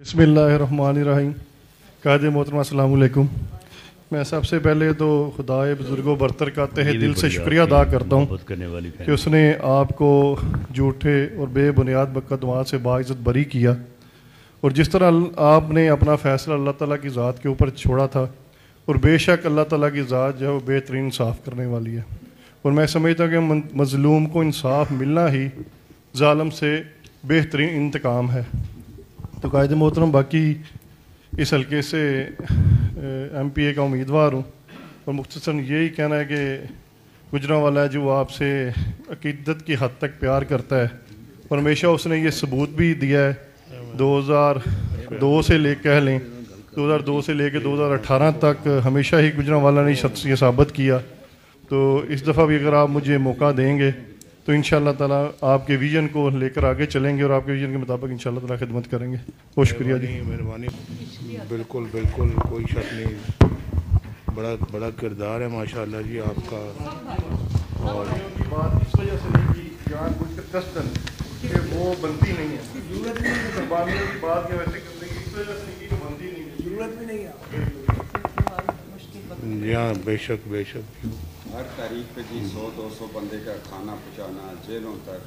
बिस्मिल्लाहिर्रहमानिर्रहीम। कायदे मोहतरम अस्सलाम वालेकुम। मैं सबसे पहले तो खुदाए बुज़ुर्गों बरतर का तहे दिल से शुक्रिया अदा करता हूँ कि उसने आपको झूठे और बेबुनियाद मुकद्दमात से बाइज़्ज़त बरी किया, और जिस तरह आपने अपना फ़ैसला अल्लाह ताला की ज़ात के ऊपर छोड़ा था, और बेशक अल्लाह ताला की ज़ात जो है वो बेहतरीन इंसाफ़ करने वाली है, और मैं समझता हूँ कि मज़लूम को इंसाफ़ मिलना ही ज़ालिम से बेहतरीन इंतकाम है। तो कायदे मोहतरम, बाकी इस हल्के से MPA का उम्मीदवार हूँ, और मुख्तसरन यही कहना है कि गुजरांवाला जो आपसे अकीदत की हद तक प्यार करता है, और हमेशा उसने ये सबूत भी दिया है 2002 से ले कह लें 2002 से लेकर 2018 तक हमेशा ही गुजरांवाला ने शख्स ये साबित किया। तो इस दफ़ा भी अगर आप मुझे मौका देंगे तो इंशाअल्लाह ताला आपके विज़न को लेकर आगे चलेंगे और आपके विज़न के मुताबिक इंशाअल्लाह ताला खिदमत करेंगे। बहुत शुक्रिया जी। मेहरबानी। बिल्कुल बिल्कुल, कोई शक नहीं, बड़ा किरदार है माशाअल्लाह जी आपका। और बात इस वजह से नहीं की जानबूझकर कस्टन कि वो बनती नहीं है, जरूरत नहीं है कुर्बानियों की बात या वैसे करने की, इस वजह से नहीं की बनती नहीं है, जरूरत भी नहीं है। जी हाँ, बेशक बेशक। हर तारीख पे जी 100-200 बंदे का खाना पहुँचाना, जेलों तक